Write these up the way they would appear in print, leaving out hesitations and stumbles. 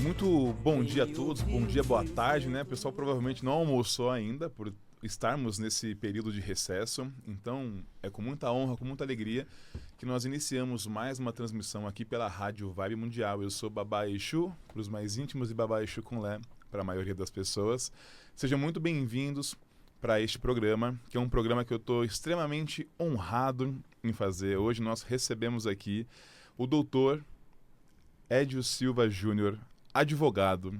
Muito bom dia a todos, bom dia, boa tarde, né? O pessoal provavelmente não almoçou ainda por estarmos nesse período de recesso. Então, é com muita honra, com muita alegria que nós iniciamos mais uma transmissão aqui pela Rádio Vibe Mundial. Eu sou Babá Exu, para os mais íntimos, e Babá Exu com Lé, para a maioria das pessoas. Sejam muito bem-vindos para este programa, que é um programa que eu estou extremamente honrado em fazer. Hoje nós recebemos aqui o doutor Edio Silva Júnior, advogado,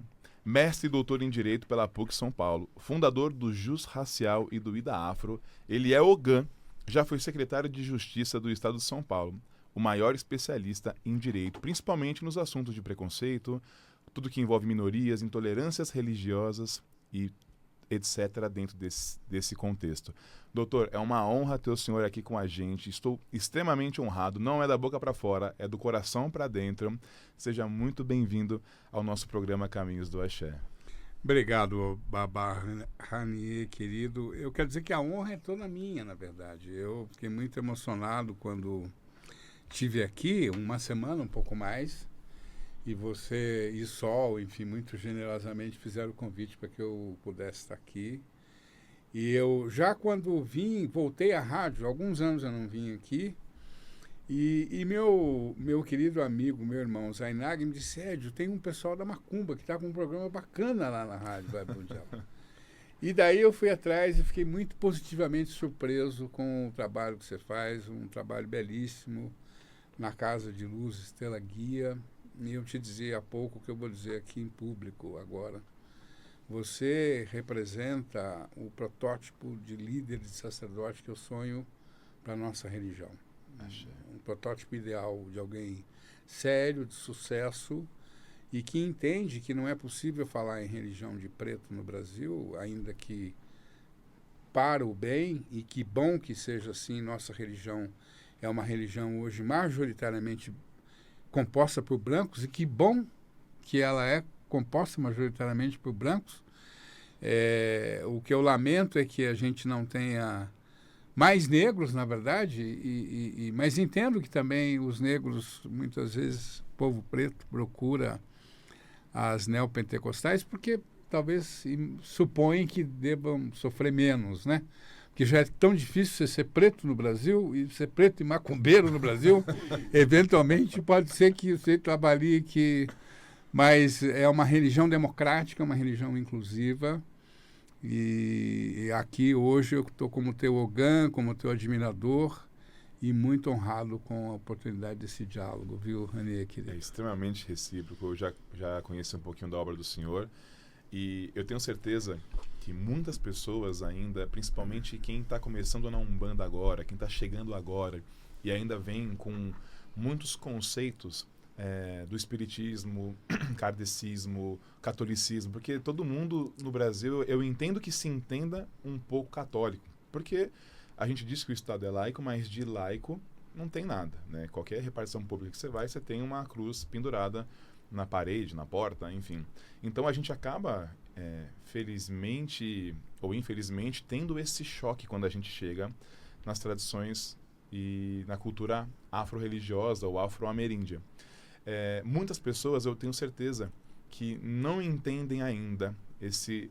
mestre e doutor em Direito pela PUC São Paulo, fundador do Jus Racial e do Ida Afro. Ele é Ogã, já foi secretário de Justiça do Estado de São Paulo, o maior especialista em direito, principalmente nos assuntos de preconceito, tudo que envolve minorias, intolerâncias religiosas e etc. dentro desse contexto. Doutor, é uma honra ter o senhor aqui com a gente. Estou extremamente honrado. Não é da boca para fora, é do coração para dentro. Seja muito bem-vindo ao nosso programa Caminhos do Axé. Obrigado, Babá Ranier, querido. Eu quero dizer que a honra é toda minha, na verdade. Eu fiquei muito emocionado quando estive aqui, uma semana, um pouco mais, e você e Sol, enfim, muito generosamente fizeram o convite para que eu pudesse estar aqui. E eu, já quando voltei à rádio, alguns anos eu não vim aqui, e meu querido amigo, meu irmão Zainag, me disse: Edio, tem um pessoal da Macumba que está com um programa bacana lá na Rádio Vibe Mundial. E daí eu fui atrás e fiquei muito positivamente surpreso com o trabalho que você faz, um trabalho belíssimo, na Casa de Luz Estrela Guia. E eu te dizia há pouco o que eu vou dizer aqui em público agora. Você representa o protótipo de líder de sacerdote que eu sonho para a nossa religião. Um protótipo ideal de alguém sério, de sucesso, e que entende que não é possível falar em religião de preto no Brasil, ainda que para o bem, e que bom que seja assim. Nossa religião é uma religião hoje majoritariamente composta por brancos, e que bom que ela é composta majoritariamente por brancos. O que eu lamento é que a gente não tenha mais negros, na verdade, mas entendo que também os negros, muitas vezes, o povo preto procura as neopentecostais porque talvez supõem que devam sofrer menos, né? Que já é tão difícil você ser preto no Brasil, e ser preto e macumbeiro no Brasil, eventualmente pode ser que você trabalhe aqui. Mas é uma religião democrática, uma religião inclusiva, e aqui hoje eu estou como teu Ogã, como teu admirador, e muito honrado com a oportunidade desse diálogo, viu, Ranier, querido? É extremamente recíproco. Eu já conheci um pouquinho da obra do senhor, e eu tenho certeza que muitas pessoas ainda, principalmente quem está começando na Umbanda agora, quem está chegando agora, e ainda vem com muitos conceitos do espiritismo, kardecismo, catolicismo, porque todo mundo no Brasil, eu entendo que se entenda um pouco católico, porque a gente diz que o Estado é laico, mas de laico não tem nada, né? Qualquer repartição pública que você vai, você tem uma cruz pendurada na parede, na porta, enfim. Então a gente acaba, felizmente ou infelizmente, tendo esse choque quando a gente chega nas tradições e na cultura afro-religiosa ou afro-ameríndia. Muitas pessoas, eu tenho certeza, que não entendem ainda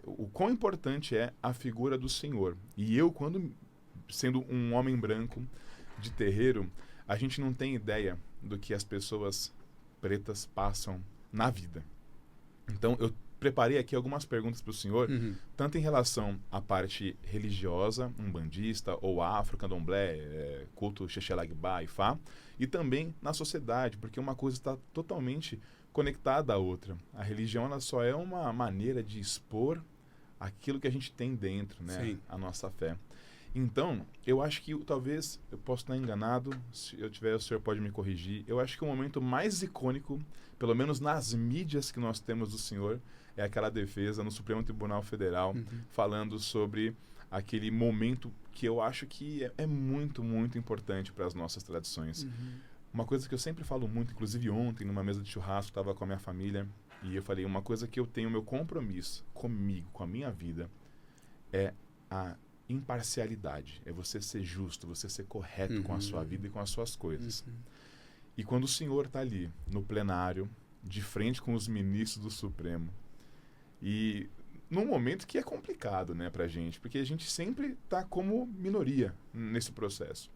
o quão importante é a figura do Senhor. E eu, quando sendo um homem branco de terreiro, a gente não tem ideia do que as pessoas pretas passam na vida. Então, eu preparei aqui algumas perguntas para o senhor, tanto em relação à parte religiosa, umbandista, ou afro, candomblé, culto Xexelagbá, Ifá, e também na sociedade, porque uma coisa está totalmente conectada à outra. A religião, ela só é uma maneira de expor aquilo que a gente tem dentro, né? A nossa fé. Então, eu acho que talvez, eu posso estar enganado, se eu tiver, o senhor pode me corrigir, eu acho que o momento mais icônico, pelo menos nas mídias que nós temos do senhor, é aquela defesa no Supremo Tribunal Federal, falando sobre aquele momento que eu acho que é muito, muito importante para as nossas tradições. Uma coisa que eu sempre falo muito, inclusive ontem, numa mesa de churrasco, estava com a minha família, e eu falei, uma coisa que eu tenho, meu compromisso comigo, com a minha vida, é a imparcialidade, é você ser justo, você ser correto com a sua vida e com as suas coisas. E quando o senhor está ali no plenário, de frente com os ministros do Supremo. E num momento que é complicado, né, pra gente, porque a gente sempre tá como minoria nesse processo.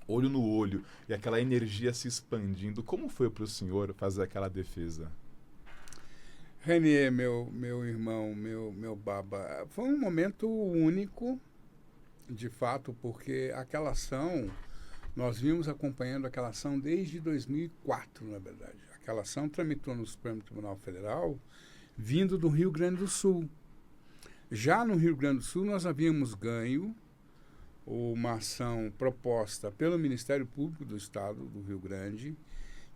Olho no olho e aquela energia se expandindo. Como foi para o senhor fazer aquela defesa? Renier, meu irmão, meu baba, foi um momento único, de fato, porque aquela ação, nós vimos acompanhando aquela ação desde 2004, na verdade. Aquela ação tramitou no Supremo Tribunal Federal, vindo do Rio Grande do Sul. Já no Rio Grande do Sul, nós havíamos ganho uma ação proposta pelo Ministério Público do Estado do Rio Grande,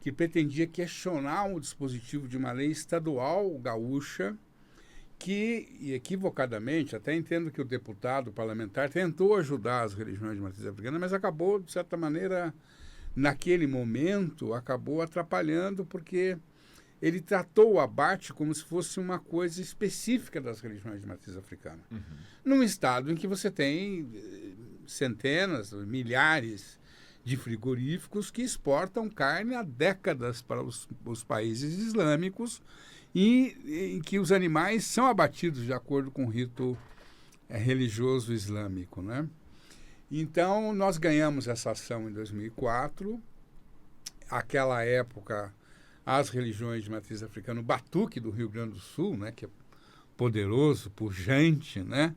que pretendia questionar o dispositivo de uma lei estadual gaúcha que, e equivocadamente, até entendo que o deputado parlamentar tentou ajudar as religiões de matriz africana, mas acabou, de certa maneira, naquele momento, acabou atrapalhando, porque ele tratou o abate como se fosse uma coisa específica das religiões de matriz africana. Uhum. Num estado em que você tem centenas, milhares de frigoríficos que exportam carne há décadas para os países islâmicos e em que os animais são abatidos de acordo com o rito religioso islâmico, né? Então, nós ganhamos essa ação em 2004. Aquela época, as religiões de matriz africana, o Batuque do Rio Grande do Sul, né, que é poderoso, pujante, né,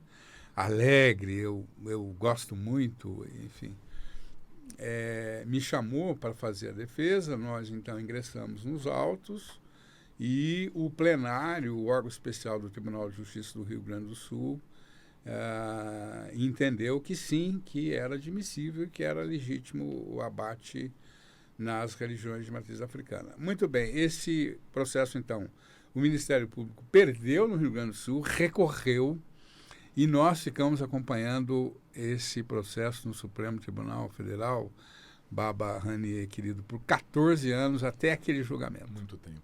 alegre, eu gosto muito, enfim, me chamou para fazer a defesa. Nós, então, ingressamos nos autos e o plenário, o órgão especial do Tribunal de Justiça do Rio Grande do Sul, entendeu que sim, que era admissível e que era legítimo o abate nas religiões de matriz africana. Muito bem, esse processo, então, o Ministério Público perdeu no Rio Grande do Sul, recorreu, e nós ficamos acompanhando esse processo no Supremo Tribunal Federal, Baba Ranier, querido, por 14 anos até aquele julgamento. Muito tempo.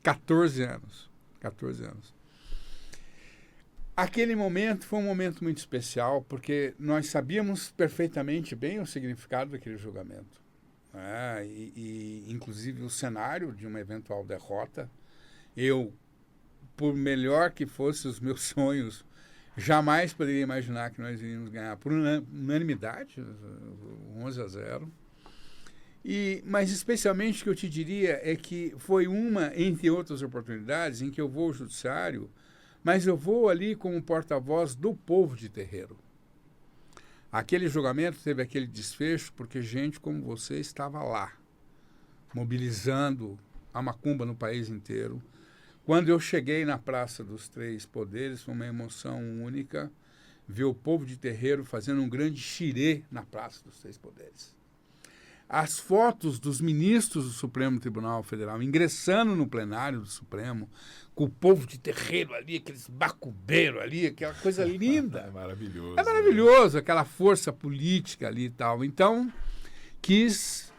14 anos. 14 anos. Aquele momento foi um momento muito especial, porque nós sabíamos perfeitamente bem o significado daquele julgamento. Inclusive o cenário de uma eventual derrota. Eu, por melhor que fossem os meus sonhos, jamais poderia imaginar que nós iríamos ganhar por unanimidade, 11-0. Mas especialmente o que eu te diria é que foi uma, entre outras oportunidades, em que eu vou ao judiciário, mas eu vou ali como porta-voz do povo de terreiro. Aquele julgamento teve aquele desfecho porque gente como você estava lá, mobilizando a macumba no país inteiro. Quando eu cheguei na Praça dos Três Poderes, foi uma emoção única ver o povo de terreiro fazendo um grande xirê na Praça dos Três Poderes. As fotos dos ministros do Supremo Tribunal Federal ingressando no plenário do Supremo, com o povo de terreiro ali, aqueles bacubeiros ali, aquela coisa linda. É maravilhoso. É maravilhoso, aquela força política ali e tal. Então, quis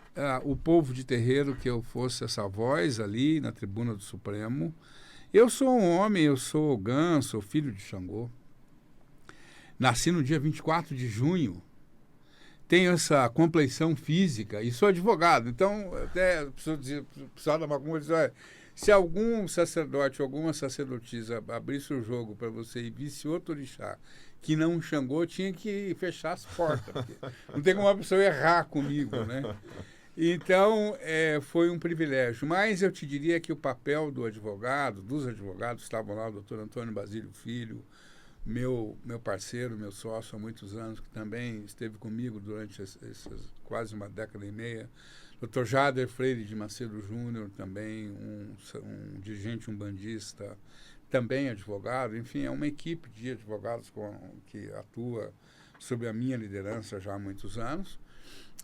o povo de terreiro que eu fosse essa voz ali na tribuna do Supremo. Eu sou um homem, eu sou Ogã, sou filho de Xangô. Nasci no dia 24 de junho. Tenho essa compleição física e sou advogado. Então, até precisava da macumba dizer, se algum sacerdote ou alguma sacerdotisa abrisse o jogo para você e visse outro orixá que não Xangô, tinha que fechar as portas. Não tem como uma pessoa errar comigo, né? Então, foi um privilégio. Mas eu te diria que o papel do advogado, dos advogados, estavam lá o doutor Antônio Basílio Filho, meu parceiro, meu sócio há muitos anos, que também esteve comigo durante essas quase uma década e meia. Dr. Jader Freire de Macedo Júnior, também um dirigente umbandista, também advogado. Enfim, é uma equipe de advogados que atua sob a minha liderança já há muitos anos.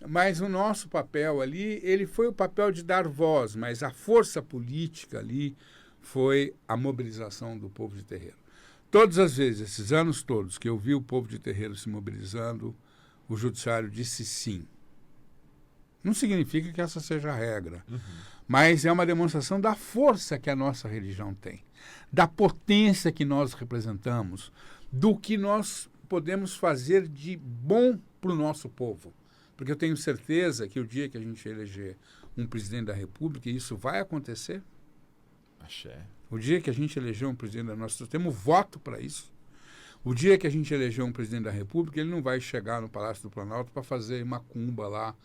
Mas o nosso papel ali, ele foi o papel de dar voz, mas a força política ali foi a mobilização do povo de terreiro. Todas as vezes, esses anos todos, que eu vi o povo de terreiro se mobilizando, o judiciário disse sim. Não significa que essa seja a regra, mas é uma demonstração da força que a nossa religião tem, da potência que nós representamos, do que nós podemos fazer de bom para o nosso povo. Porque eu tenho certeza que o dia que a gente eleger um presidente da República, e isso vai acontecer, Axé. O dia que a gente elegeu um presidente, nós temos voto para isso. O dia que a gente elegeu um presidente da República, ele não vai chegar no Palácio do Planalto para fazer macumba lá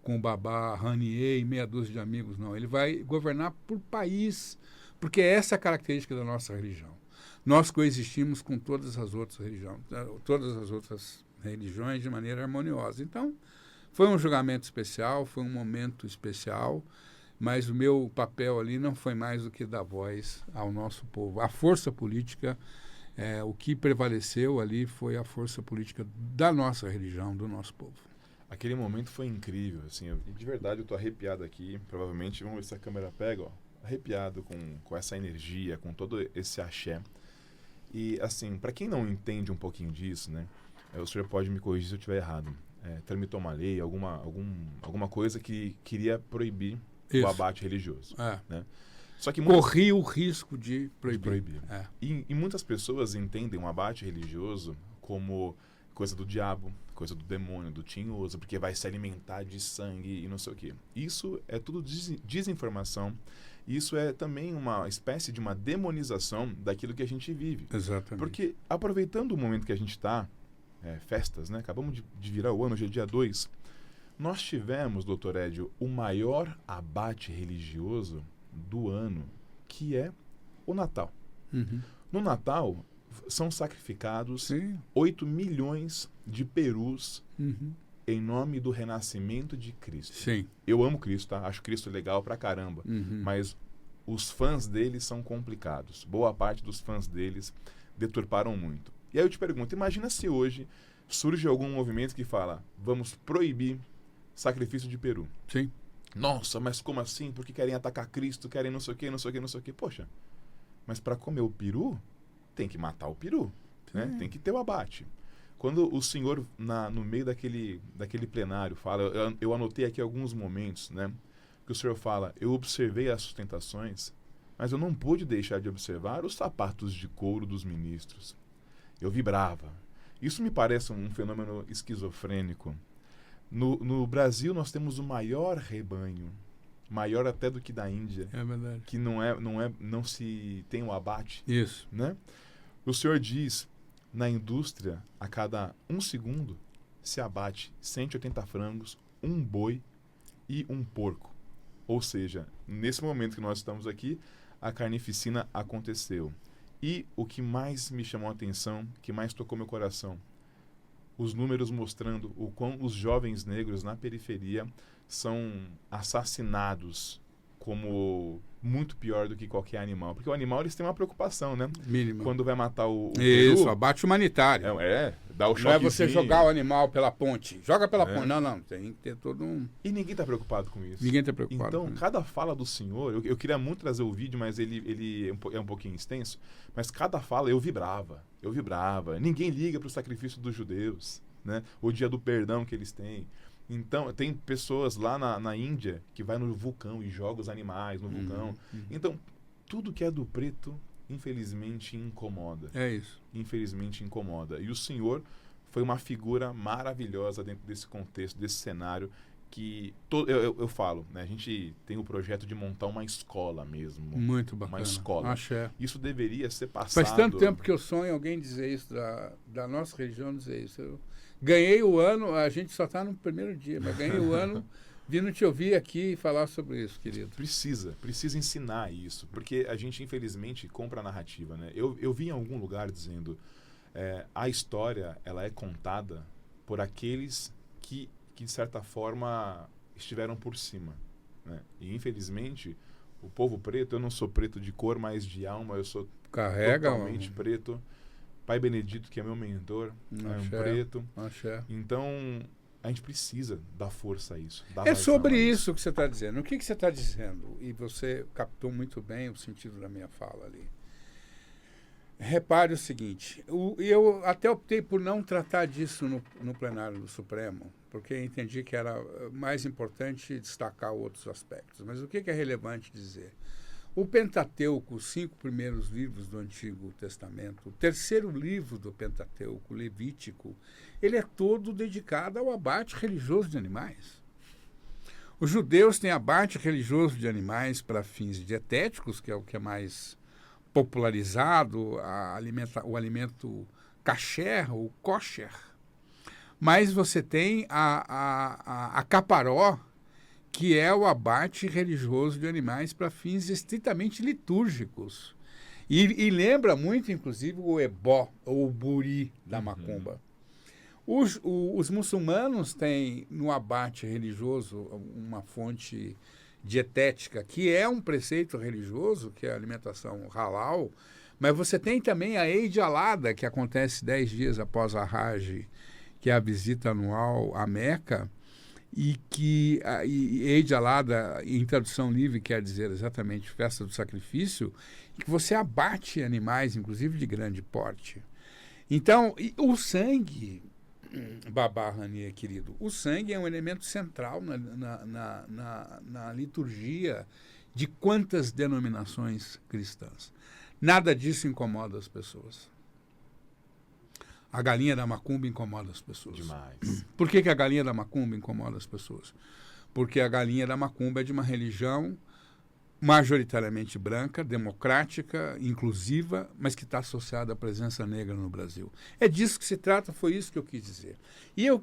com o Babá, Ranier e meia dúzia de amigos, não. Ele vai governar por país, porque essa é a característica da nossa religião. Nós coexistimos com todas as outras religiões de maneira harmoniosa. Então, foi um julgamento especial, foi um momento especial, mas o meu papel ali não foi mais do que dar voz ao nosso povo. A força política, o que prevaleceu ali foi a força política da nossa religião, do nosso povo. Aquele momento foi incrível, assim, de verdade eu tô arrepiado aqui, provavelmente, vamos ver se a câmera pega, ó, arrepiado com essa energia, com todo esse axé. E, assim, para quem não entende um pouquinho disso, né, o senhor pode me corrigir se eu estiver errado, tramitou uma lei, alguma coisa que queria proibir o abate religioso. Né? Só que corri o risco de proibir. E muitas pessoas entendem o abate religioso como coisa do diabo, coisa do demônio, do tinhoso, porque vai se alimentar de sangue e não sei o quê. Isso é tudo desinformação. Isso é também uma espécie de uma demonização daquilo que a gente vive. Exatamente. Porque, aproveitando o momento que a gente está, festas, né? Acabamos de virar o ano, hoje é dia 2. Nós tivemos, doutor Edio, o maior abate religioso do ano, que é o Natal. Uhum. No Natal, são sacrificados 8 milhões de perus em nome do renascimento de Cristo. Sim. Eu amo Cristo, tá? Acho Cristo legal pra caramba. Mas os fãs deles são complicados. Boa parte dos fãs deles deturparam muito. E aí eu te pergunto, imagina se hoje surge algum movimento que fala, vamos proibir sacrifício de peru. Sim. Nossa, mas como assim? Porque querem atacar Cristo, querem não sei o quê, não sei o quê, não sei o quê. Poxa, mas para comer o peru, tem que matar o peru, né? Tem que ter o abate. Quando o senhor, no meio daquele plenário, fala, eu anotei aqui alguns momentos, né? Que o senhor fala, eu observei as sustentações, mas eu não pude deixar de observar os sapatos de couro dos ministros. Eu vibrava. Isso me parece um fenômeno esquizofrênico. No Brasil nós temos o maior rebanho, maior até do que da Índia. É verdade. Que não se tem o abate. Isso. Né? O senhor diz, na indústria, a cada 1 segundo se abate 180 frangos, um boi e um porco. Ou seja, nesse momento que nós estamos aqui, a carnificina aconteceu. E o que mais me chamou a atenção, que mais tocou meu coração, os números mostrando o quão os jovens negros na periferia são assassinados como muito pior do que qualquer animal. Porque o animal, eles têm uma preocupação, né? Mínima. Quando vai matar o Isso, peru, abate humanitário. dá o choquezinho. Não é você jogar o animal pela ponte. Joga pela ponte. Não. Tem que ter todo um... E ninguém está preocupado com isso. Ninguém está preocupado. Então, cada fala do senhor... Eu queria muito trazer o vídeo, mas ele é um pouquinho extenso. Mas cada fala, eu vibrava. Ninguém liga para o sacrifício dos judeus, né? O dia do perdão que eles têm. Então, tem pessoas lá na Índia que vai no vulcão e joga os animais no vulcão. Então, tudo que é do preto, infelizmente, incomoda. É isso. Infelizmente, incomoda. E o senhor foi uma figura maravilhosa dentro desse contexto, desse cenário, que eu falo, né? A gente tem o projeto de montar uma escola mesmo. Muito bacana. Uma escola. Axé. Isso deveria ser passado... Faz tanto tempo que eu sonho alguém dizer isso, da nossa região dizer isso. Eu ganhei o ano, a gente só está no primeiro dia, mas ganhei o ano vindo te ouvir aqui e falar sobre isso, querido. Precisa ensinar isso, porque a gente, infelizmente, compra a narrativa, né? Eu vi em algum lugar dizendo, a história, ela é contada por aqueles que de certa forma, estiveram por cima, né? E, infelizmente, o povo preto, eu não sou preto de cor, mas de alma, eu sou totalmente preto. Pai Benedito, que é meu mentor, é um preto. Axé. Então, a gente precisa dar força a isso. É sobre isso que você está dizendo. O que você está dizendo? E você captou muito bem o sentido da minha fala ali. Repare o seguinte, eu até optei por não tratar disso no plenário do Supremo, porque entendi que era mais importante destacar outros aspectos. Mas o que é relevante dizer? O Pentateuco, os 5 primeiros livros do Antigo Testamento, o terceiro livro do Pentateuco, o Levítico, ele é todo dedicado ao abate religioso de animais. Os judeus têm abate religioso de animais para fins dietéticos, que é o que é mais popularizado, o alimento kasher, ou kosher. Mas você tem a caparó, que é o abate religioso de animais para fins estritamente litúrgicos. E lembra muito, inclusive, o ebó, ou o buri da macumba. Os muçulmanos têm no abate religioso uma fonte dietética, que é um preceito religioso, que é a alimentação halal, mas você tem também a Eid al-Adha, que acontece 10 dias após a Hajj, que é a visita anual à Meca, e que Eid al-Adha, em tradução livre, quer dizer exatamente festa do sacrifício, e que você abate animais, inclusive de grande porte. Então, o sangue, Babá Hania, querido, o sangue é um elemento central na liturgia de quantas denominações cristãs. Nada disso incomoda as pessoas. A galinha da macumba incomoda as pessoas. Demais. Por que a galinha da macumba incomoda as pessoas? Porque a galinha da macumba é de uma religião majoritariamente branca, democrática, inclusiva, mas que está associada à presença negra no Brasil. É disso que se trata, foi isso que eu quis dizer. E eu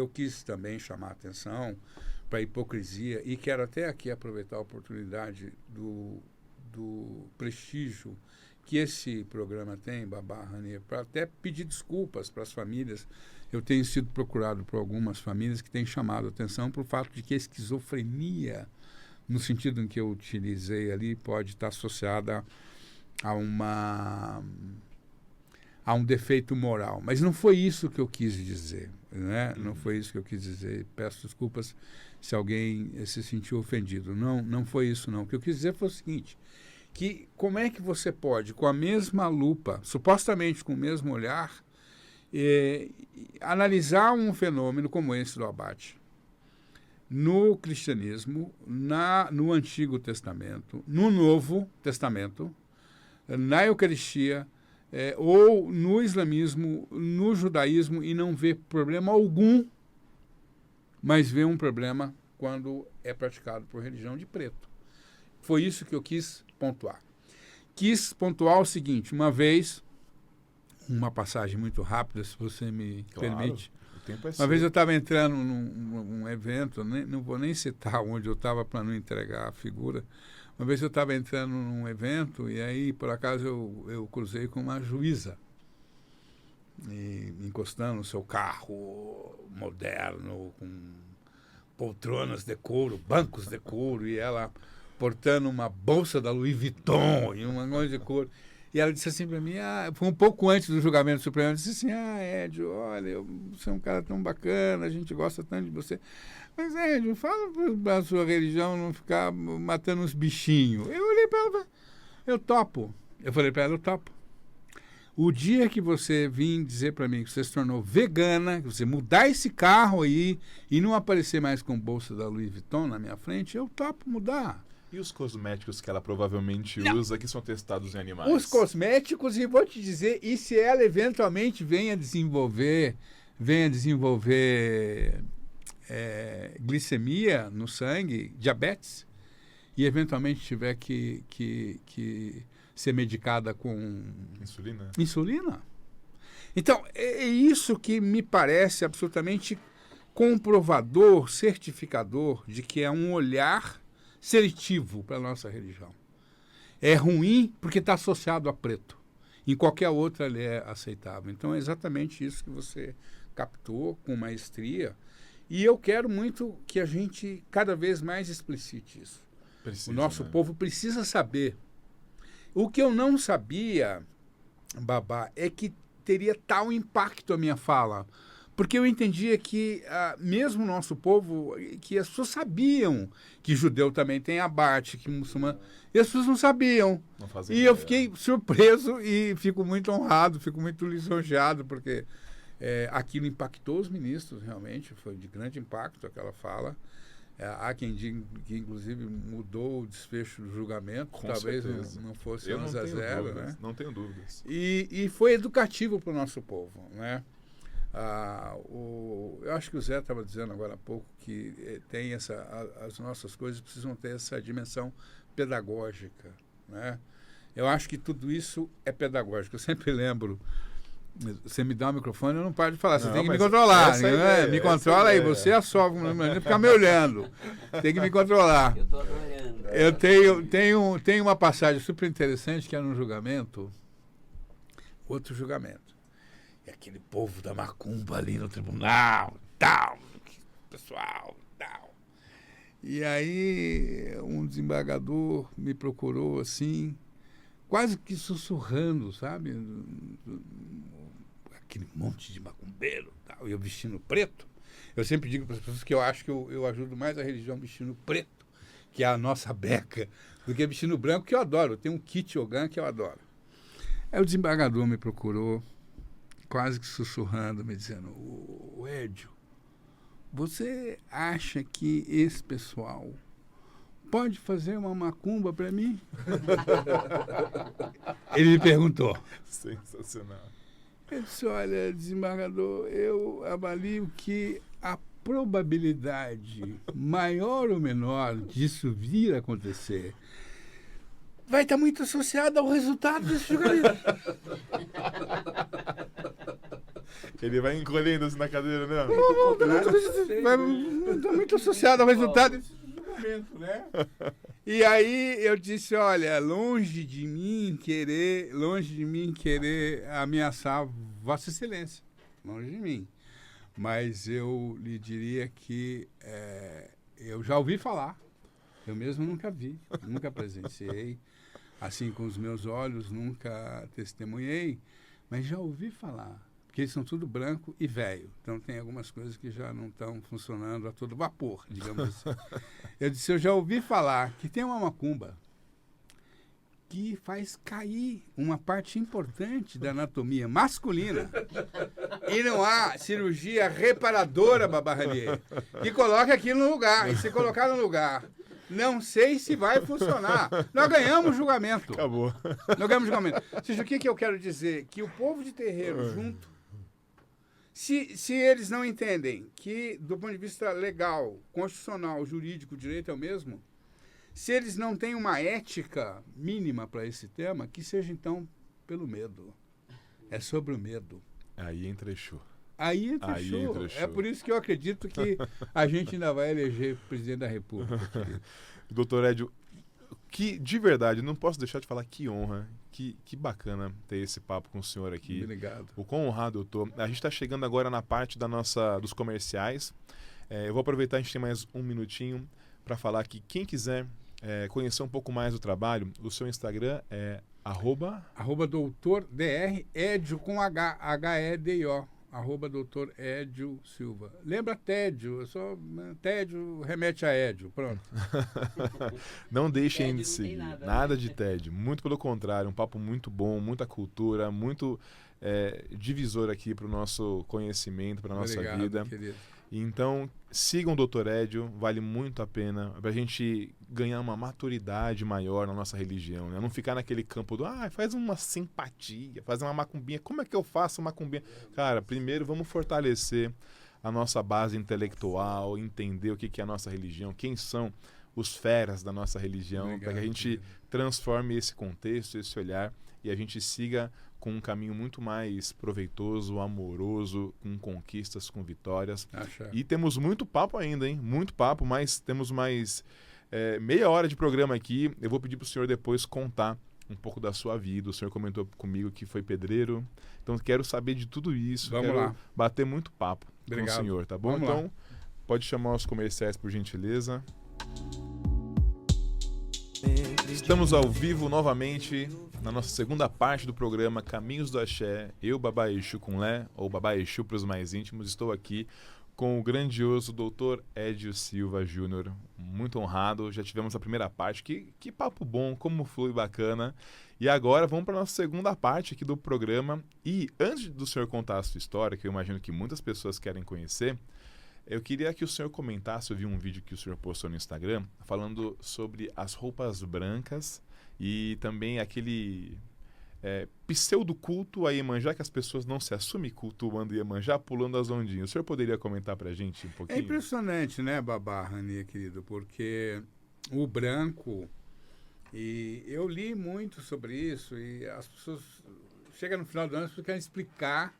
quis também chamar a atenção para a hipocrisia, e quero até aqui aproveitar a oportunidade do prestígio que esse programa tem, Babá Hania, para até pedir desculpas para as famílias. Eu tenho sido procurado por algumas famílias que têm chamado a atenção para o fato de que a esquizofrenia, no sentido em que eu utilizei ali, pode estar associada a um defeito moral. Mas não foi isso que eu quis dizer, né? Não foi isso que eu quis dizer. Peço desculpas se alguém se sentiu ofendido. Não foi isso, não. O que eu quis dizer foi o seguinte, que como é que você pode, com a mesma lupa, supostamente com o mesmo olhar, analisar um fenômeno como esse do abate no cristianismo, no Antigo Testamento, no Novo Testamento, na Eucaristia, ou no islamismo, no judaísmo, e não ver problema algum, mas ver um problema quando é praticado por religião de preto. Foi isso que eu quis pontuar. Quis pontuar o seguinte, uma vez, uma passagem muito rápida, se você me permite. Uma vez eu estava entrando num evento, não vou nem citar onde eu estava para não entregar a figura. Uma vez eu estava entrando num evento e aí, por acaso, eu cruzei com uma juíza, e encostando no seu carro moderno, com poltronas de couro, bancos de couro, e ela portando uma bolsa da Louis Vuitton e uma coisa de couro. E ela disse assim para mim, foi um pouco antes do julgamento supremo, ela disse assim, Edio, olha, você é um cara tão bacana, a gente gosta tanto de você. Mas, Edio, fala para a sua religião não ficar matando uns bichinhos. Eu olhei para ela, eu topo. Eu falei para ela, eu topo. O dia que você vir dizer para mim que você se tornou vegana, que você mudar esse carro aí e não aparecer mais com bolsa da Louis Vuitton na minha frente, eu topo mudar. E os cosméticos que ela provavelmente usa que são testados em animais? Os cosméticos, e vou te dizer, e se ela eventualmente venha desenvolver glicemia no sangue, diabetes, e eventualmente tiver que ser medicada com insulina. Então, é isso que me parece absolutamente comprovador, certificador de que é um olhar seletivo para a nossa religião. É ruim porque está associado a preto. Em qualquer outra ele é aceitável. Então é exatamente isso que você captou com maestria. E eu quero muito que a gente cada vez mais explicite isso. O nosso povo precisa saber. O que eu não sabia, Babá, é que teria tal impacto a minha fala. Porque eu entendia que, mesmo o nosso povo, que as pessoas sabiam que judeu também tem abate, que muçulmano... E as pessoas não sabiam. E eu fiquei surpreso e fico muito honrado, fico muito lisonjeado, porque aquilo impactou os ministros, realmente. Foi de grande impacto aquela fala. Há quem diga que, inclusive, mudou o desfecho do julgamento. Talvez não fosse 11-0, né? Não tenho dúvidas. E foi educativo para o nosso povo, né? Eu acho que o Zé estava dizendo agora há pouco que tem as nossas coisas precisam ter essa dimensão pedagógica, né? Eu acho que tudo isso é pedagógico. Eu sempre lembro, você me dá o microfone, eu não paro de falar, você tem que me controlar, né? Me controla aí, você é só, não ficar me olhando, tem que me controlar. Eu estou adorando. Eu tenho uma passagem super interessante que era um julgamento, outro julgamento. E aquele povo da macumba ali no tribunal, tal, pessoal, tal. E aí um desembargador me procurou assim, quase que sussurrando, sabe? Aquele monte de macumbeiro, tal, e eu vestindo preto. Eu sempre digo para as pessoas que eu acho que eu ajudo mais a religião vestindo preto, que é a nossa beca, do que vestindo branco, que eu adoro. Eu tenho um kit Ogã que eu adoro. Aí o desembargador me procurou, quase que sussurrando, me dizendo: o Edio, você acha que esse pessoal pode fazer uma macumba para mim? Ele me perguntou. Sensacional. Eu disse: olha, desembargador, eu avalio que a probabilidade, maior ou menor, disso vir a acontecer vai estar muito associada ao resultado desse julgamento. Ele vai encolhendo-se na cadeira, né? Vai estar muito associado ao resultado desse julgamento, né? E aí eu disse: olha, longe de mim querer ameaçar Vossa Excelência, longe de mim. Mas eu lhe diria que eu já ouvi falar, eu mesmo nunca vi, nunca presenciei, assim com os meus olhos, nunca testemunhei, mas já ouvi falar, porque eles são tudo branco e velho, então tem algumas coisas que já não estão funcionando a todo vapor, digamos assim. Eu disse: eu já ouvi falar que tem uma macumba que faz cair uma parte importante da anatomia masculina e não há cirurgia reparadora, Baba Ranier, que coloque aquilo no lugar. E se colocar no lugar, não sei se vai funcionar. Nós ganhamos julgamento. Acabou. Nós ganhamos julgamento. Ou seja, o que eu quero dizer? Que o povo de terreiro junto, se eles não entendem que, do ponto de vista legal, constitucional, jurídico, o direito é o mesmo, se eles não têm uma ética mínima para esse tema, que seja então pelo medo. É sobre o medo. Aí entra Exu. Aí entra Exu. É por isso que eu acredito que a gente ainda vai eleger presidente da República. Doutor Edio, que de verdade, não posso deixar de falar, que honra, que bacana ter esse papo com o senhor aqui. Obrigado. O quão honrado eu tô. A gente está chegando agora na parte dos comerciais. Eu vou aproveitar, a gente tem mais um minutinho para falar que quem quiser conhecer um pouco mais do trabalho, o seu Instagram é @doutor Dr. Edio com H-E-D-I-O. @doutor Edio Silva. Lembra tédio? Tédio remete a Edio. Pronto. Não deixem Tédio de não tem seguir. nada, De tédio. Muito pelo contrário, um papo muito bom, muita cultura, muito divisor aqui para o nosso conhecimento, para a nossa Obrigado, vida. querido. Então, sigam o Dr. Edio, vale muito a pena para a gente ganhar uma maturidade maior na nossa religião, né? Não ficar naquele campo do, faz uma simpatia, faz uma macumbinha. Como é que eu faço uma macumbinha? Cara, primeiro vamos fortalecer a nossa base intelectual, entender o que é a nossa religião, quem são os feras da nossa religião, para que a gente transforme esse contexto, esse olhar, e a gente siga com um caminho muito mais proveitoso, amoroso, com conquistas, com vitórias. E temos muito papo ainda, hein? Muito papo, mas temos mais meia hora de programa aqui. Eu vou pedir para o senhor depois contar um pouco da sua vida. O senhor comentou comigo que foi pedreiro, então quero saber de tudo isso. Vamos quero lá. bater muito papo Obrigado. com o senhor, tá bom? Vamos então, lá. pode chamar os comerciais, por gentileza. Estamos ao vivo novamente na nossa segunda parte do programa Caminhos do Axé. Eu, Baba Exu com Lé, ou Baba Exu para os mais íntimos, estou aqui com o grandioso Dr. Edio Silva Júnior. Muito honrado, já tivemos a primeira parte. Que papo bom, como flui bacana. E agora vamos para a nossa segunda parte aqui do programa. E antes do senhor contar a sua história, que eu imagino que muitas pessoas querem conhecer, eu queria que o senhor comentasse, eu vi um vídeo que o senhor postou no Instagram, falando sobre as roupas brancas e também aquele pseudo-culto a Iemanjá, que as pessoas não se assumem cultuando Iemanjá, pulando as ondinhas. O senhor poderia comentar pra gente um pouquinho? É impressionante, né, Babá, Rani, querido, porque o branco, e eu li muito sobre isso, e as pessoas chegam no final do ano e querem explicar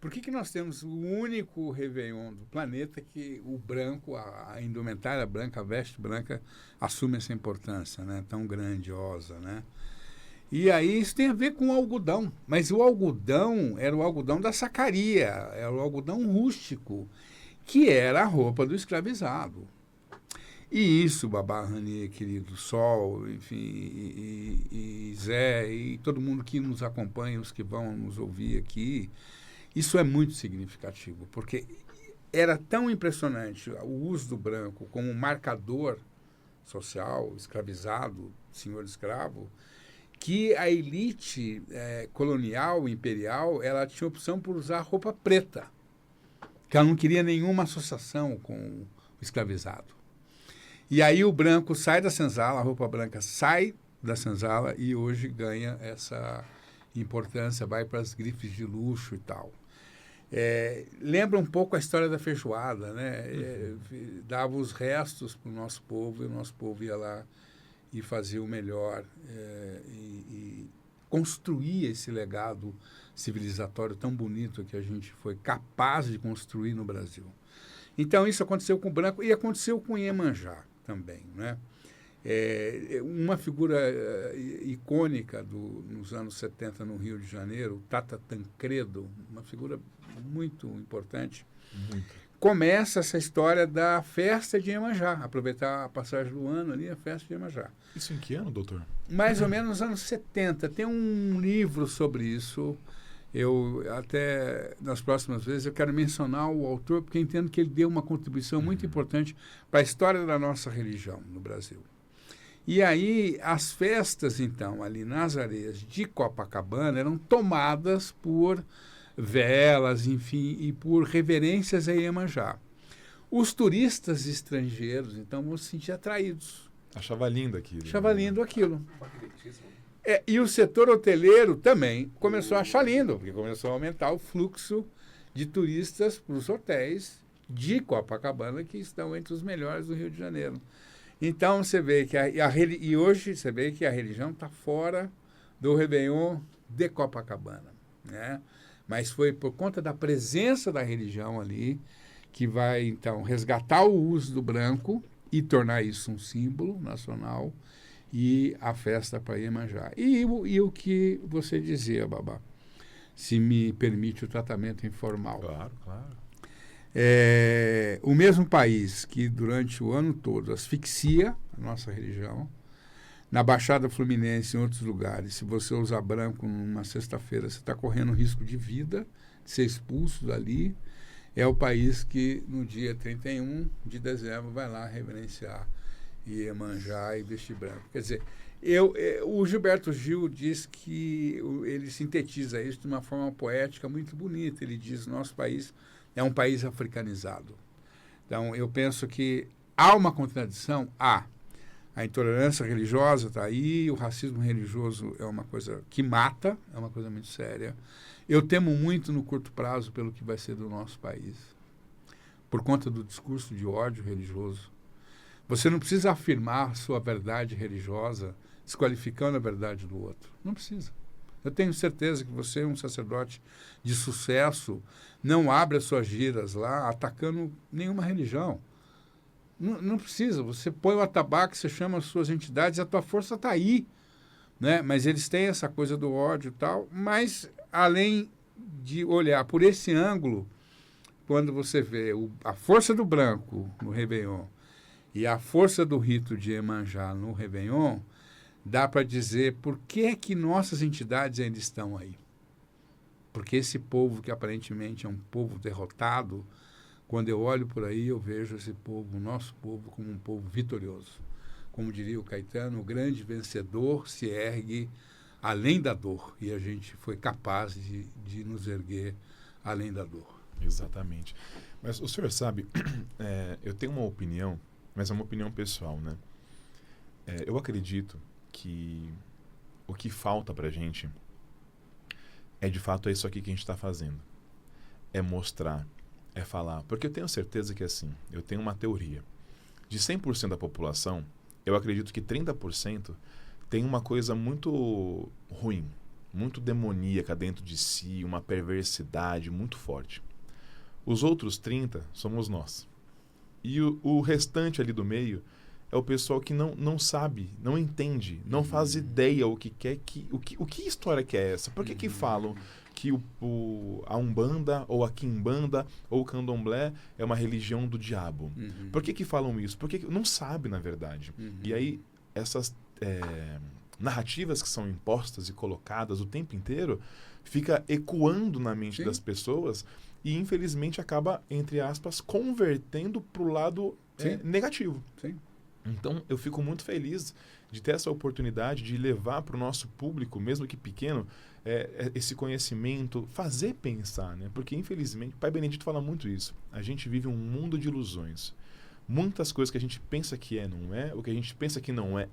por que nós temos o único Réveillon do planeta que o branco, a indumentária branca, a veste branca, assume essa importância, né, tão grandiosa, né? E aí isso tem a ver com o algodão, mas o algodão era o algodão da sacaria, era o algodão rústico, que era a roupa do escravizado. E isso, Babá, Rani, querido Sol, enfim, e Zé, e todo mundo que nos acompanha, os que vão nos ouvir aqui, isso é muito significativo, porque era tão impressionante o uso do branco como marcador social, escravizado, senhor escravo, que a elite colonial, imperial, ela tinha opção por usar roupa preta, que ela não queria nenhuma associação com o escravizado. E aí o branco sai da senzala, a roupa branca sai da senzala e hoje ganha essa importância, vai para as grifes de luxo e tal. Lembra um pouco a história da feijoada, né? Dava os restos para o nosso povo e o nosso povo ia lá e fazia o melhor e construía esse legado civilizatório tão bonito que a gente foi capaz de construir no Brasil. Então, isso aconteceu com o branco e aconteceu com Iemanjá também, né? Uma figura icônica nos anos 70 no Rio de Janeiro, Tata Tancredo, uma figura muito importante. Muito. Começa essa história da festa de Iemanjá, aproveitar a passagem do ano ali, a festa de Iemanjá. Isso em que ano, doutor? Mais ou menos nos anos 70. Tem um livro sobre isso. Eu até, nas próximas vezes, eu quero mencionar o autor, porque entendo que ele deu uma contribuição muito importante para a história da nossa religião no Brasil. E aí, as festas, então, ali nas areias de Copacabana, eram tomadas por velas, enfim, e por reverências a Iemanjá. Os turistas estrangeiros, então, vão se sentir atraídos. Achava lindo aquilo. Achava lindo aquilo. E o setor hoteleiro também começou a achar lindo, porque começou a aumentar o fluxo de turistas para os hotéis de Copacabana, que estão entre os melhores do Rio de Janeiro. Então, você vê que e hoje você vê que a religião está fora do Réveillon de Copacabana, né? Mas foi por conta da presença da religião ali que vai, então, resgatar o uso do branco e tornar isso um símbolo nacional e a festa para Iemanjá. E o que você dizia, Babá, se me permite o tratamento informal. Claro, claro. O mesmo país que durante o ano todo asfixia a nossa religião, na Baixada Fluminense e em outros lugares, se você usar branco numa sexta-feira, você está correndo risco de vida, de ser expulso dali. É o país que no dia 31 de dezembro vai lá reverenciar Iemanjá e vestir branco. Quer dizer, o Gilberto Gil diz que ele sintetiza isso de uma forma poética muito bonita. Ele diz que nosso país é um país africanizado. Então, eu penso que há uma contradição. A intolerância religiosa está aí, o racismo religioso é uma coisa que mata, é uma coisa muito séria. Eu temo muito no curto prazo pelo que vai ser do nosso país, por conta do discurso de ódio religioso. Você não precisa afirmar sua verdade religiosa desqualificando a verdade do outro. Não precisa. Eu tenho certeza que você, um sacerdote de sucesso, não abre as suas giras lá atacando nenhuma religião. Não precisa. Você põe o atabaque, você chama as suas entidades, a tua força está aí, né? Mas eles têm essa coisa do ódio e tal. Mas, além de olhar por esse ângulo, quando você vê a força do branco no Réveillon e a força do rito de Iemanjá no Réveillon, dá para dizer por que é que nossas entidades ainda estão aí. Porque esse povo, que aparentemente é um povo derrotado, quando eu olho por aí, eu vejo esse povo, o nosso povo, como um povo vitorioso. Como diria o Caetano, o grande vencedor se ergue além da dor. E a gente foi capaz de nos erguer além da dor. Exatamente. Mas o senhor sabe, eu tenho uma opinião, mas é uma opinião pessoal, né? Eu acredito que o que falta para a gente de fato é isso aqui que a gente está fazendo. É mostrar, é falar. Porque eu tenho certeza que assim, eu tenho uma teoria. De 100% da população, eu acredito que 30% tem uma coisa muito ruim, muito demoníaca dentro de si, uma perversidade muito forte. Os outros 30% somos nós. E o restante ali do meio é o pessoal que não sabe, não entende, não faz ideia o que quer, o que história que é essa? Por que falam que a Umbanda, ou a Quimbanda, ou o Candomblé é uma religião do diabo? Por que falam isso? Porque não sabe, na verdade. E aí, essas narrativas que são impostas e colocadas o tempo inteiro, fica ecoando na mente das pessoas e, infelizmente, acaba, entre aspas, convertendo para o lado negativo. Sim. Então, eu fico muito feliz de ter essa oportunidade de levar para o nosso público, mesmo que pequeno, esse conhecimento, fazer pensar, né? Porque, infelizmente, Pai Benedito fala muito isso. A gente vive um mundo de ilusões. Muitas coisas que a gente pensa que não é, o que a gente pensa que não é,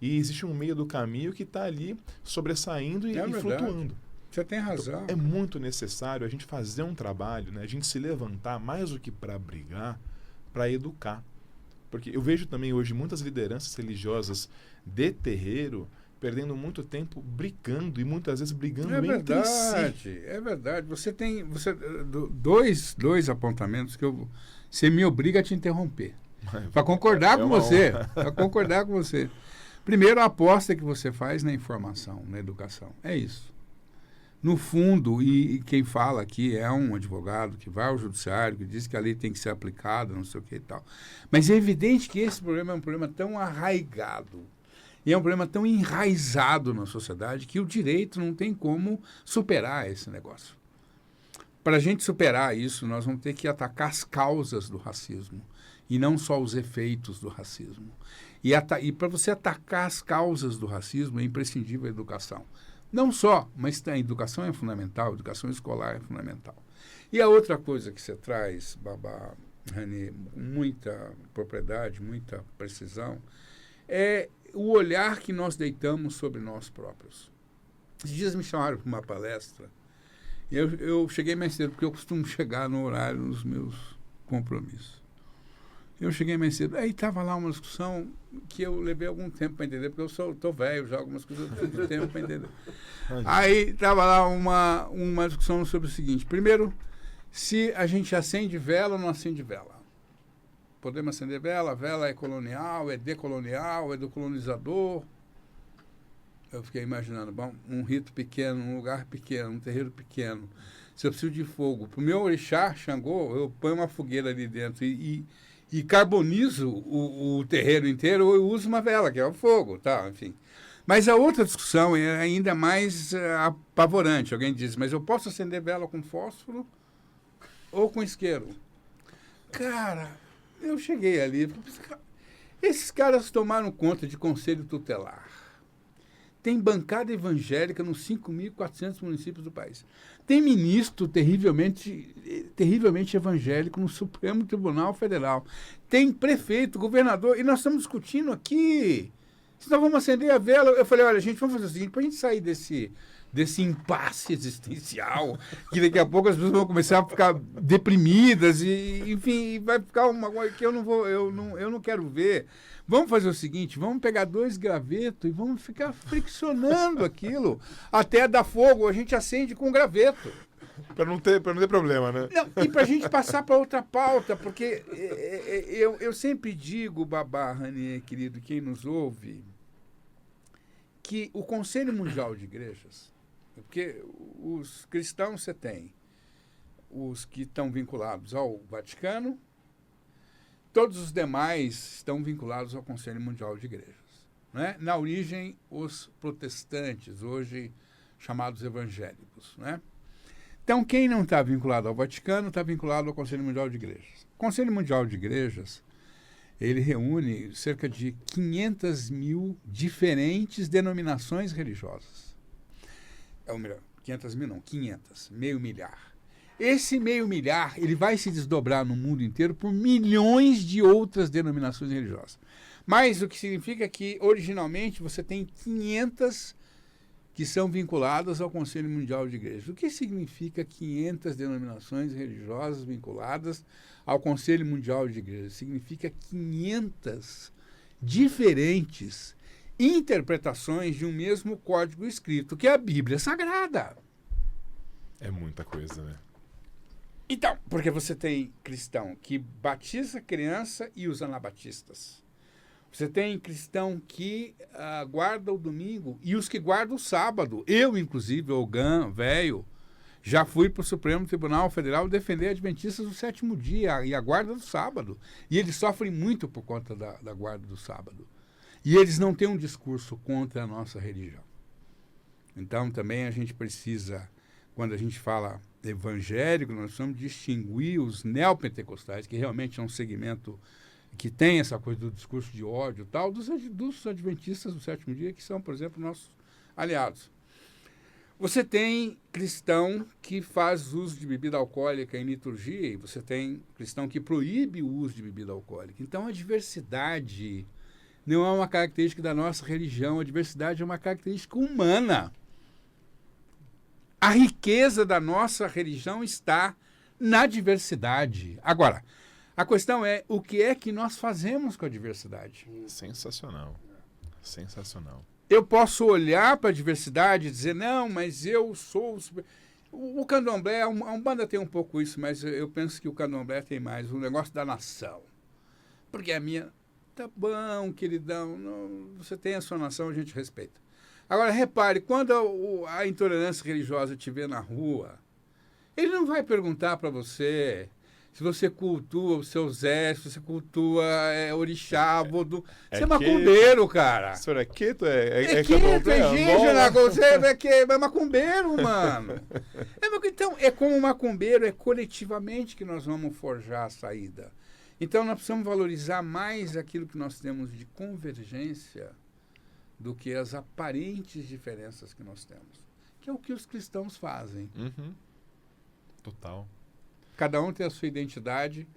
e existe um meio do caminho que está ali sobressaindo e flutuando. Você tem razão. Então, é muito necessário a gente fazer um trabalho, né? A gente se levantar mais do que para brigar, para educar. Porque eu vejo também hoje muitas lideranças religiosas de terreiro perdendo muito tempo brigando e muitas vezes brigando entre si. É verdade. Você tem dois apontamentos que você me obriga a te interromper. Para concordar com você. Para concordar com você. Primeiro, a aposta que você faz na informação, na educação. É isso. No fundo, e quem fala aqui é um advogado que vai ao judiciário, que diz que a lei tem que ser aplicada, não sei o que e tal. Mas é evidente que esse problema é um problema tão arraigado e é um problema tão enraizado na sociedade que o direito não tem como superar esse negócio. Para a gente superar isso, nós vamos ter que atacar as causas do racismo e não só os efeitos do racismo. E para você atacar as causas do racismo é imprescindível a educação. Não só, mas a educação é fundamental, a educação escolar é fundamental. E a outra coisa que você traz, Babá, Rani, muita propriedade, muita precisão, é o olhar que nós deitamos sobre nós próprios. Esses dias me chamaram para uma palestra, e eu cheguei mais cedo, porque eu costumo chegar no horário dos meus compromissos. Eu cheguei mais cedo, aí estava lá uma discussão que eu levei algum tempo para entender, porque eu estou velho já, algumas coisas eu preciso de tempo para entender. Aí estava lá uma discussão sobre o seguinte: primeiro, se a gente acende vela ou não acende vela. Podemos acender vela, a vela é colonial, é decolonial, é do colonizador. Eu fiquei imaginando, bom, um rito pequeno, um lugar pequeno, um terreiro pequeno. Se eu preciso de fogo, para o meu orixá, Xangô, eu ponho uma fogueira ali dentro e carbonizo o terreiro inteiro, eu uso uma vela, que é o fogo, tá? Enfim. Mas a outra discussão é ainda mais apavorante. Alguém diz, mas eu posso acender vela com fósforo ou com isqueiro? Cara, eu cheguei ali, esses caras tomaram conta de conselho tutelar. Tem bancada evangélica nos 5.400 municípios do país. Tem ministro terrivelmente evangélico no Supremo Tribunal Federal. Tem prefeito, governador, e nós estamos discutindo aqui. Se nós vamos acender a vela, eu falei, olha, gente, vamos fazer o seguinte, para a gente sair desse impasse existencial, que daqui a pouco as pessoas vão começar a ficar deprimidas, e, enfim, vai ficar uma coisa que eu não quero ver. Vamos fazer o seguinte, vamos pegar 2 gravetos e vamos ficar friccionando aquilo até dar fogo. A gente acende com graveto. Para não ter problema, né? Não, e para a gente passar para outra pauta, porque eu sempre digo, Babá, Rani, querido, quem nos ouve, que o Conselho Mundial de Igrejas, porque os cristãos você tem os que estão vinculados ao Vaticano, todos os demais estão vinculados ao Conselho Mundial de Igrejas. Né? Na origem, os protestantes, hoje chamados evangélicos. Né? Então, quem não está vinculado ao Vaticano está vinculado ao Conselho Mundial de Igrejas. O Conselho Mundial de Igrejas, ele reúne cerca de 500 mil diferentes denominações religiosas. Ou melhor, 500 mil não, 500, meio milhar. Esse meio milhar, ele vai se desdobrar no mundo inteiro por milhões de outras denominações religiosas. Mas o que significa que, originalmente, você tem 500 que são vinculadas ao Conselho Mundial de Igrejas. O que significa 500 denominações religiosas vinculadas ao Conselho Mundial de Igrejas? Significa 500 diferentes interpretações de um mesmo código escrito, que é a Bíblia Sagrada. É muita coisa, né? Então, porque você tem cristão que batiza criança e os anabatistas. Você tem cristão que guarda o domingo e os que guardam o sábado. Eu, inclusive, Ogan, velho, já fui para o Supremo Tribunal Federal defender adventistas do sétimo dia e a guarda do sábado. E eles sofrem muito por conta da guarda do sábado. E eles não têm um discurso contra a nossa religião. Então, também a gente precisa, quando a gente fala evangélico, nós precisamos distinguir os neopentecostais, que realmente é um segmento que tem essa coisa do discurso de ódio e tal, dos adventistas do sétimo dia, que são, por exemplo, nossos aliados. Você tem cristão que faz uso de bebida alcoólica em liturgia, e você tem cristão que proíbe o uso de bebida alcoólica. Então, a diversidade não é uma característica da nossa religião, a diversidade é uma característica humana. A riqueza da nossa religião está na diversidade. Agora, a questão é, o que é que nós fazemos com a diversidade? Sensacional. Sensacional. Eu posso olhar para a diversidade e dizer, não, mas eu sou... O candomblé, a Umbanda tem um pouco isso, mas eu penso que o candomblé tem mais o negócio da nação. Porque a minha... Tá bom, queridão, não, você tem a sua nação, a gente respeita. Agora, repare, quando a intolerância religiosa estiver na rua, ele não vai perguntar para você se você cultua o seu Zé, se você cultua orixá, vodú. Você é macumbeiro, cara. O senhor é queto? É queto, é indígena, você é macumbeiro, mano. Então, é como macumbeiro, é coletivamente que nós vamos forjar a saída. Então, nós precisamos valorizar mais aquilo que nós temos de convergência do que as aparentes diferenças que nós temos. Que é o que os cristãos fazem. Uhum. Total. Cada um tem a sua identidade,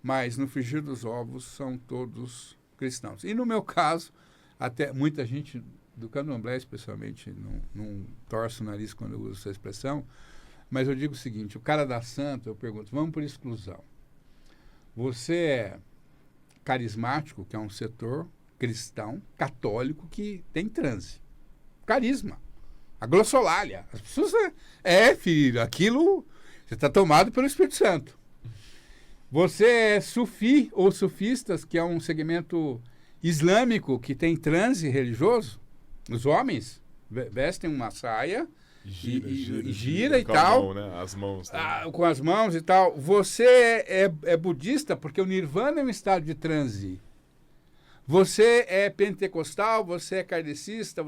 mas no frigir dos ovos são todos cristãos. E no meu caso, até muita gente do candomblé, especialmente, não torce o nariz quando eu uso essa expressão, mas eu digo o seguinte, o cara da santa, eu pergunto, vamos por exclusão. Você é carismático, que é um setor cristão, católico, que tem transe. Carisma. A glossolalia. As pessoas... filho, aquilo... Você está tomado pelo Espírito Santo. Você é sufi ou sufistas, que é um segmento islâmico que tem transe religioso. Os homens vestem uma saia gira e tal. Com a mão, né? As mãos. Né? Com as mãos e tal. Você é budista, porque o nirvana é um estado de transe. Você é pentecostal, você é kardecista,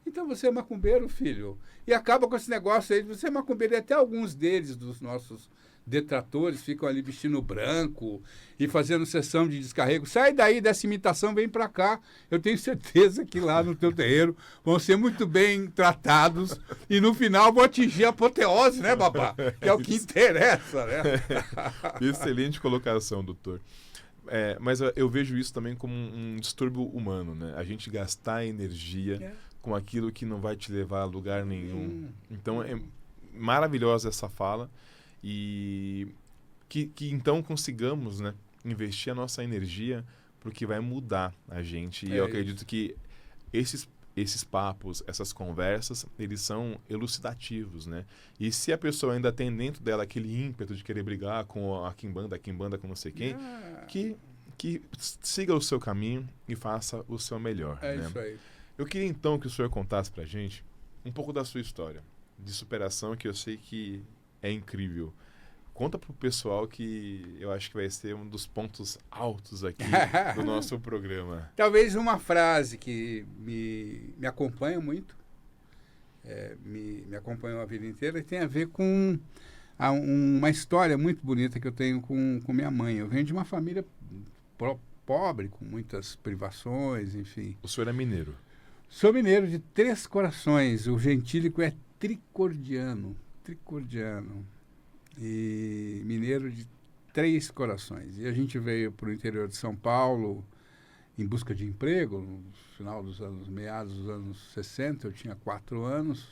então você é macumbeiro, filho. E acaba com esse negócio aí, você é macumbeiro. E até alguns deles, dos nossos detratores, ficam ali vestindo branco e fazendo sessão de descarrego. Sai daí dessa imitação, vem pra cá. Eu tenho certeza que lá no teu terreiro vão ser muito bem tratados e no final vão atingir a apoteose, né, babá? Que é o que interessa, né? Excelente colocação, doutor. Mas eu vejo isso também como um distúrbio humano, né? A gente gastar energia com aquilo que não vai te levar a lugar nenhum. Então, é maravilhosa essa fala e que então consigamos, né, investir a nossa energia porque vai mudar a gente. E eu acredito que esses papos, essas conversas, eles são elucidativos, né? E se a pessoa ainda tem dentro dela aquele ímpeto de querer brigar com a quimbanda com não sei quem, que siga o seu caminho e faça o seu melhor. Né? Isso aí. Eu queria então que o senhor contasse pra gente um pouco da sua história de superação, que eu sei que é incrível. Conta pro pessoal que eu acho que vai ser um dos pontos altos aqui do nosso programa. Talvez uma frase que me acompanha muito, me acompanhou a vida inteira, e tem a ver com uma história muito bonita que eu tenho com minha mãe. Eu venho de uma família pobre, com muitas privações, enfim. O senhor é mineiro? Sou mineiro de Três Corações. O gentílico é tricordiano. E mineiro de Três Corações. E a gente veio para o interior de São Paulo em busca de emprego, no final meados dos anos 60, eu tinha 4 anos,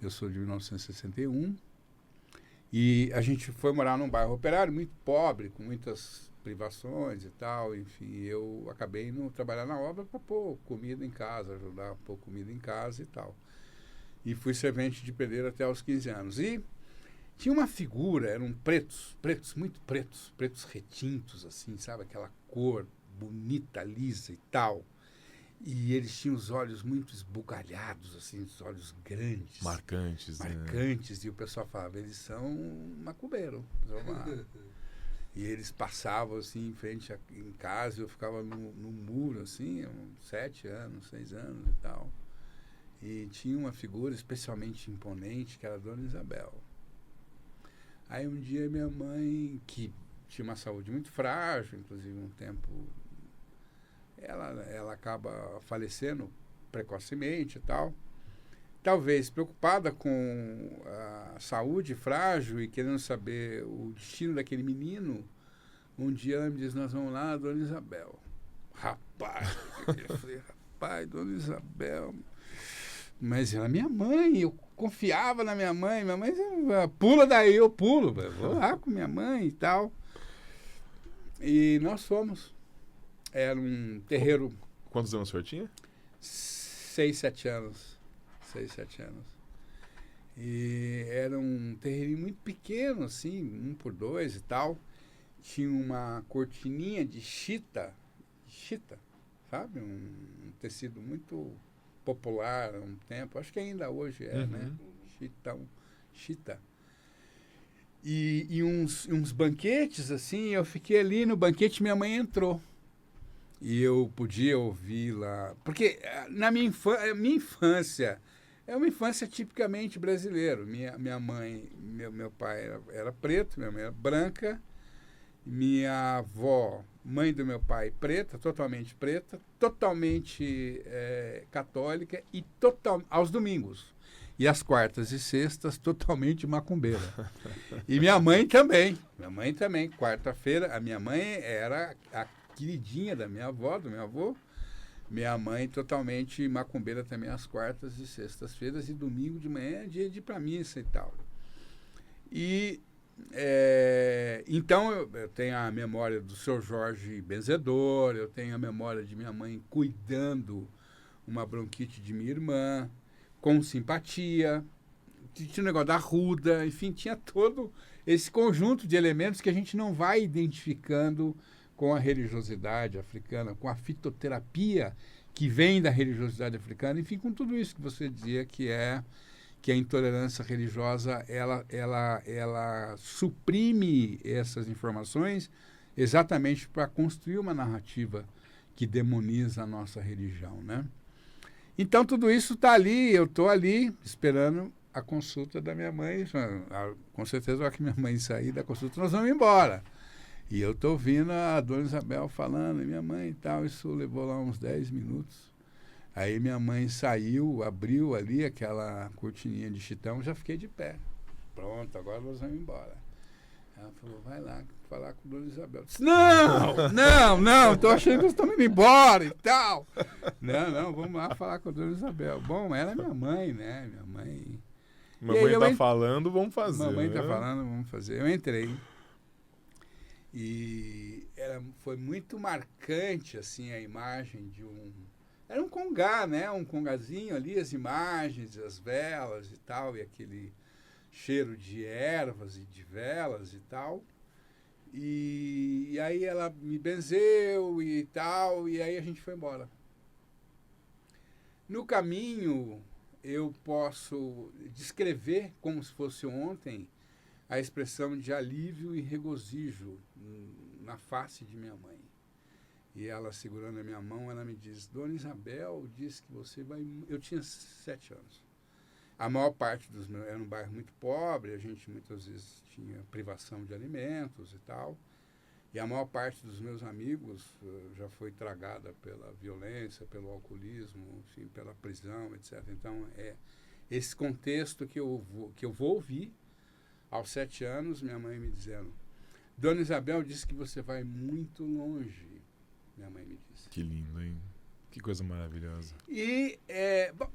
eu sou de 1961, e a gente foi morar num bairro operário muito pobre, com muitas privações e tal, enfim, eu acabei indo trabalhar na obra para pôr comida em casa, ajudar a pôr comida em casa e tal. E fui servente de pedreiro até aos 15 anos. E tinha uma figura, eram muito pretos retintos, assim, sabe? Aquela cor bonita, lisa e tal. E eles tinham os olhos muito esbugalhados, assim, os olhos grandes. Marcantes, né? E o pessoal falava, eles são macumbeiro. E eles passavam, assim, em frente em casa, eu ficava no muro, assim, 7 anos, 6 anos e tal. E tinha uma figura especialmente imponente, que era a Dona Isabel. Aí um dia minha mãe, que tinha uma saúde muito frágil, inclusive um tempo, ela acaba falecendo precocemente e tal. Talvez preocupada com a saúde frágil e querendo saber o destino daquele menino, um dia ela me diz, nós vamos lá, Dona Isabel. Rapaz, eu falei, rapaz, Dona Isabel. Mas era minha mãe, eu confiava na minha mãe pula daí, eu pulo, vou lá com minha mãe e tal. E nós fomos. Era um terreiro... Quantos anos o senhor tinha? 6, 7 anos. 6, 7 anos. E era um terreirinho muito pequeno, assim, 1 por 2 e tal. Tinha uma cortininha de chita, sabe? Um tecido muito popular há um tempo. Acho que ainda hoje é, né? Chita. E uns banquetes, assim, eu fiquei ali no banquete, minha mãe entrou. E eu podia ouvi-la. Porque na minha infância, é uma infância tipicamente brasileira. Minha mãe, meu pai era preto, minha mãe era branca. Minha avó, mãe do meu pai, preta, totalmente católica e aos domingos. E às quartas e sextas, totalmente macumbeira. E minha mãe também. Quarta-feira, a minha mãe era a queridinha da minha avó, do meu avô. Minha mãe totalmente macumbeira também às quartas e sextas-feiras. E domingo de manhã é dia de ir pra missa e tal. E... então eu tenho a memória do seu Jorge benzedor, eu tenho a memória de minha mãe cuidando uma bronquite de minha irmã, com simpatia, tinha o negócio da ruda, enfim, tinha todo esse conjunto de elementos que a gente não vai identificando com a religiosidade africana, com a fitoterapia que vem da religiosidade africana, enfim, com tudo isso que você dizia que a intolerância religiosa, ela suprime essas informações exatamente para construir uma narrativa que demoniza a nossa religião, né? Então, tudo isso está ali, eu estou ali esperando a consulta da minha mãe. Com certeza, na hora que minha mãe sair da consulta, nós vamos embora. E eu estou ouvindo a Dona Isabel falando, e minha mãe e tal, isso levou lá uns 10 minutos. Aí minha mãe saiu, abriu ali aquela cortininha de chitão, já fiquei de pé. Pronto, agora nós vamos embora. Ela falou, vai lá falar com a Dona Isabel. Eu disse, não, tô achando que vocês estão indo embora e tal. Não, vamos lá falar com a Dona Isabel. Bom, ela é minha mãe, né? Minha mãe... Mamãe tá falando, vamos fazer. Mamãe tá falando, vamos fazer. Eu entrei. E foi muito marcante, assim, a imagem de era um congá, né? Um congazinho ali, as imagens, as velas e tal, e aquele cheiro de ervas e de velas e tal. E aí ela me benzeu e tal, e aí a gente foi embora. No caminho, eu posso descrever, como se fosse ontem, a expressão de alívio e regozijo na face de minha mãe. E ela, segurando a minha mão, ela me diz, Dona Isabel disse que você vai... Eu tinha 7 anos. A maior parte dos meus... Era um bairro muito pobre, a gente muitas vezes tinha privação de alimentos e tal. E a maior parte dos meus amigos já foi tragada pela violência, pelo alcoolismo, enfim, pela prisão, etc. Então, é esse contexto que eu vou ouvir aos 7 anos, minha mãe me dizendo, Dona Isabel disse que você vai muito longe. minha mãe me disse. Que lindo, hein? Que coisa maravilhosa. E, bom,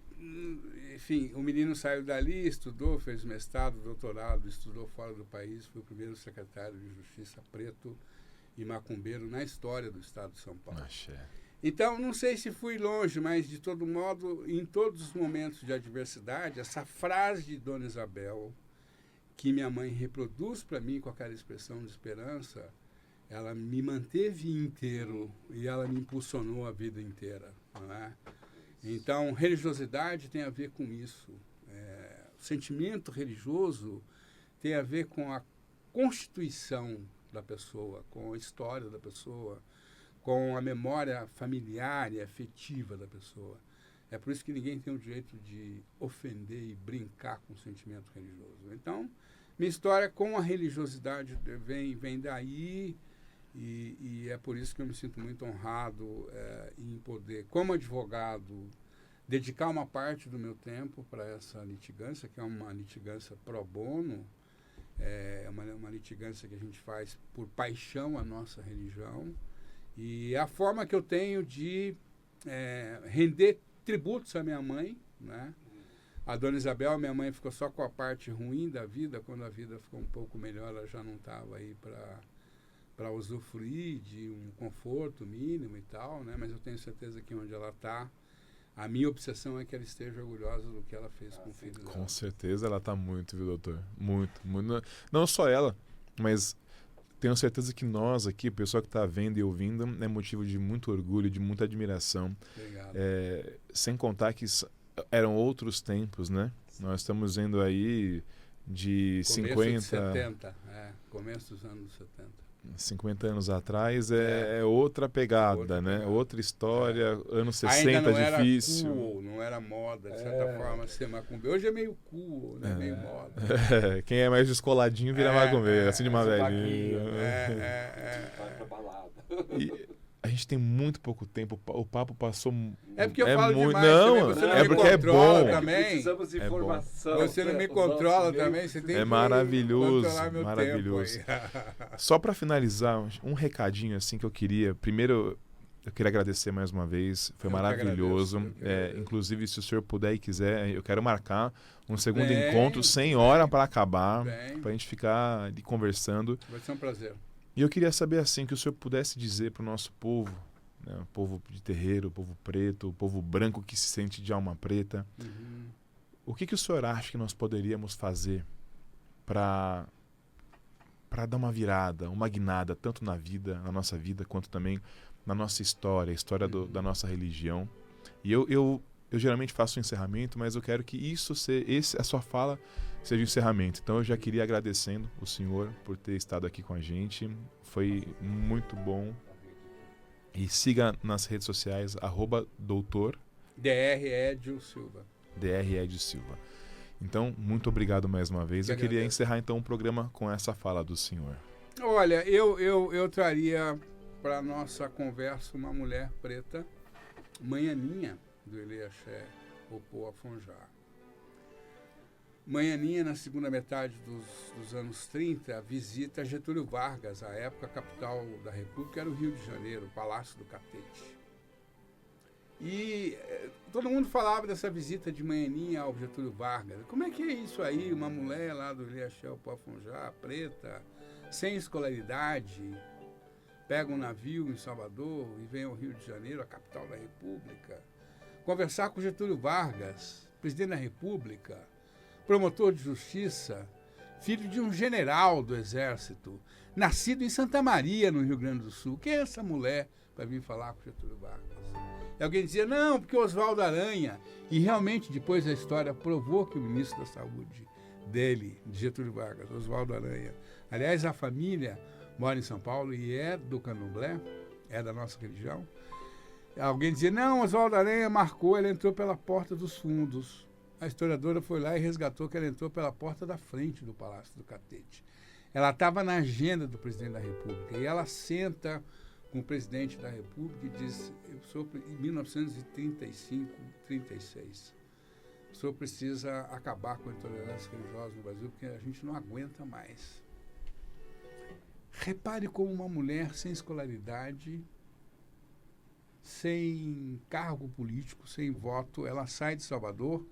enfim, o menino saiu dali, estudou, fez mestrado, doutorado, estudou fora do país, foi o primeiro secretário de Justiça preto e macumbeiro na história do estado de São Paulo. Axé. Então, não sei se fui longe, mas, de todo modo, em todos os momentos de adversidade, essa frase de Dona Isabel, que minha mãe reproduz para mim com aquela expressão de esperança, ela me manteve inteiro e ela me impulsionou a vida inteira. Não é? Então, religiosidade tem a ver com isso. O sentimento religioso tem a ver com a constituição da pessoa, com a história da pessoa, com a memória familiar e afetiva da pessoa. É por isso que ninguém tem o direito de ofender e brincar com o sentimento religioso. Então, minha história com a religiosidade vem daí, e é por isso que eu me sinto muito honrado em poder, como advogado, dedicar uma parte do meu tempo para essa litigância, que é uma litigância pro bono, uma litigância que a gente faz por paixão à nossa religião, e a forma que eu tenho de render tributos à minha mãe, né? A Dona Isabel, minha mãe, ficou só com a parte ruim da vida. Quando a vida ficou um pouco melhor, ela já não estava aí para usufruir de um conforto mínimo e tal, né? Mas eu tenho certeza que onde ela está, a minha obsessão é que ela esteja orgulhosa do que ela fez com o filho dela. Com certeza ela está muito, viu, doutor? Muito, muito. Não só ela, mas tenho certeza que nós aqui, o pessoal que está vendo e ouvindo, é motivo de muito orgulho, de muita admiração. Obrigado. Sem contar que eram outros tempos, né? Nós estamos vendo aí de Começo 50... de 70, começo dos anos 70. 50 anos atrás é outra pegada, né? Outra história, anos 60 ainda não difícil. Era cool, não era moda, de certa forma, ser macumbeiro. Hoje é meio cool, né? Meio moda. Quem é mais descoladinho vira macumbeiro, assim de uma velhinha. Vai pra balada. E a gente tem muito pouco tempo, o papo passou... É porque eu falo muito... demais, não, você não é me porque controla é bom. também. Precisamos de informação. Você não me controla também, você tem que maravilhoso, controlar meu maravilhoso. tempo aí. Só para finalizar, um recadinho assim que eu queria. Primeiro, eu queria agradecer mais uma vez, foi maravilhoso. Inclusive, se o senhor puder e quiser, eu quero marcar um segundo encontro sem hora para acabar, para a gente ficar ali conversando. Vai ser um prazer. E eu queria saber assim que o senhor pudesse dizer para o nosso povo, né, o povo de terreiro, o povo preto, o povo branco que se sente de alma preta, o que o senhor acha que nós poderíamos fazer para dar uma virada, uma guinada, tanto na nossa vida, quanto também na nossa história, a história da nossa religião. E eu geralmente faço um encerramento, mas eu quero que a sua fala seja o encerramento. Então eu já queria agradecendo o senhor por ter estado aqui com a gente. Foi muito bom. E siga nas redes sociais, @doutor Dr. Edio Silva. Dr. Edio Silva. Então, muito obrigado mais uma vez. Eu queria encerrar então o programa com essa fala do senhor. Olha, eu traria para nossa conversa uma mulher preta, Manhaninha, do Eliaxé Opô Afonjá. Manhaninha, na segunda metade dos anos 30, visita Getúlio Vargas. À época, a capital da República era o Rio de Janeiro, o Palácio do Catete. E todo mundo falava dessa visita de Manhaninha ao Getúlio Vargas. Como é que é isso aí? Uma mulher lá do Eliaxé Opô Afonjá, preta, sem escolaridade, pega um navio em Salvador e vem ao Rio de Janeiro, a capital da República, conversar com Getúlio Vargas, presidente da República, promotor de justiça, filho de um general do Exército, nascido em Santa Maria, no Rio Grande do Sul. Quem é essa mulher para vir falar com Getúlio Vargas? E alguém dizia, não, porque Oswaldo Aranha. E realmente, depois a história provou que o ministro da Saúde dele, de Getúlio Vargas, Oswaldo Aranha, aliás, a família mora em São Paulo e é do Candomblé, é da nossa religião. Alguém dizia, não, Oswaldo Aranha marcou, ele entrou pela porta dos fundos. A historiadora foi lá e resgatou que ela entrou pela porta da frente do Palácio do Catete. Ela estava na agenda do presidente da República e ela senta com o presidente da República e diz, eu sou em 1935, 36, o senhor precisa acabar com a intolerância religiosa no Brasil porque a gente não aguenta mais. Repare como uma mulher sem escolaridade sem cargo político, sem voto. Ela sai de Salvador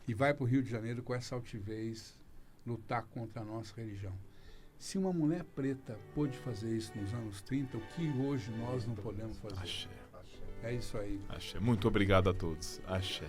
e vai para o Rio de Janeiro com essa altivez lutar contra a nossa religião. Se uma mulher preta pôde fazer isso nos anos 30, o que hoje nós não podemos fazer? Axé. É isso aí. Axé. Muito obrigado a todos. Axé.